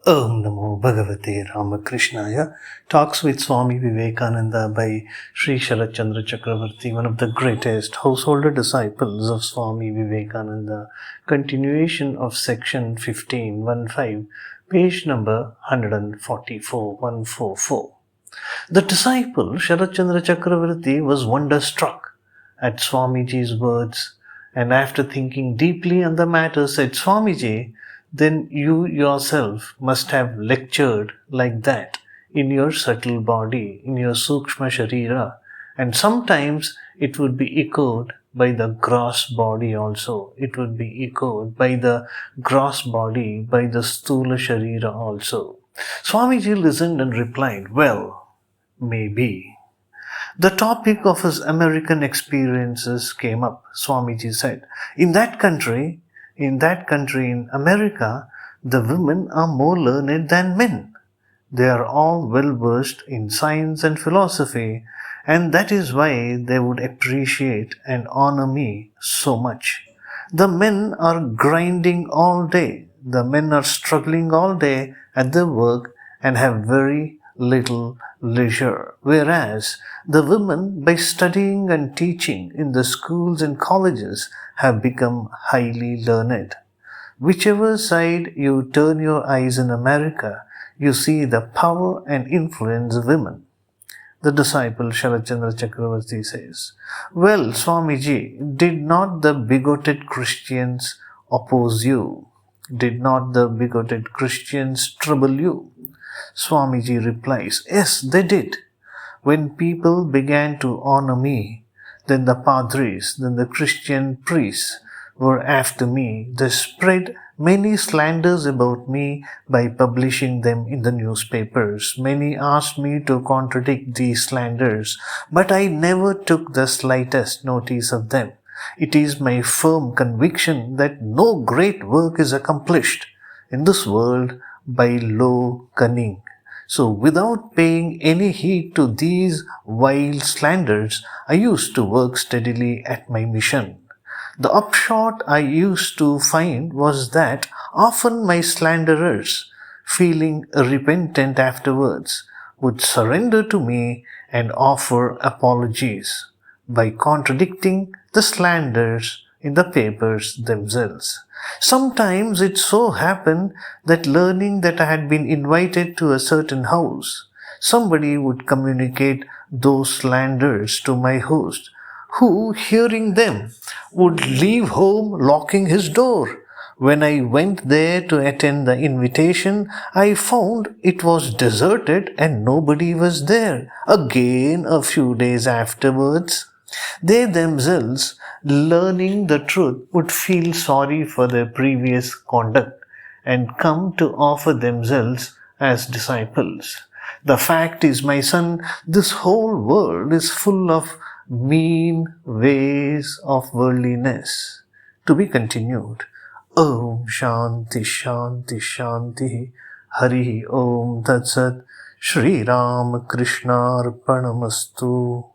Om Namo Bhagavate Ramakrishnaya. Talks with Swami Vivekananda by Sri Sharat Chandra Chakravarty, one of the greatest householder disciples of Swami Vivekananda. Continuation of section 15, page number 144. The disciple Sharat Chandra Chakravarty was wonderstruck at Swamiji's words, and after thinking deeply on the matter said, Swamiji, then you yourself must have lectured like that in your subtle body, in your Sukshma Sharira, and sometimes it would be echoed by the gross body also. It would be echoed by the gross body, by the Stula Sharira also. Swamiji listened and replied, well, maybe. The topic of his American experiences came up. Swamiji said, in that country, in America, the women are more learned than men. They are all well versed in science and philosophy, and that is why they would appreciate and honor me so much. The men are grinding all day. The men are struggling all day at their work and have very little leisure, whereas the women, by studying and teaching in the schools and colleges, have become highly learned. Whichever side you turn your eyes in America, you see the power and influence of women. The disciple Sharat Chandra Chakravarty says, well, Swamiji, did not the bigoted Christians oppose you? Did not the bigoted Christians trouble you? Swamiji replies, yes, they did. When people began to honor me, then the padris, then the Christian priests were after me. They spread many slanders about me by publishing them in the newspapers. Many asked me to contradict these slanders, but I never took the slightest notice of them. It is my firm conviction that no great work is accomplished in this world by low cunning. So without paying any heed to these vile slanders, I used to work steadily at my mission. The upshot I used to find was that often my slanderers, feeling repentant afterwards, would surrender to me and offer apologies by contradicting the slanders in the papers themselves. Sometimes it so happened that learning that I had been invited to a certain house, somebody would communicate those slanders to my host, who, hearing them, would leave home locking his door. When I went there to attend the invitation, I found it was deserted and nobody was there. Again, a few days afterwards, they themselves, learning the truth, would feel sorry for their previous conduct and come to offer themselves as disciples. The fact is, my son, this whole world is full of mean ways of worldliness. To be continued. Om Shanti Shanti Shanti Hari Om Tat Sat Shri Ram Krishna Arpanamastu.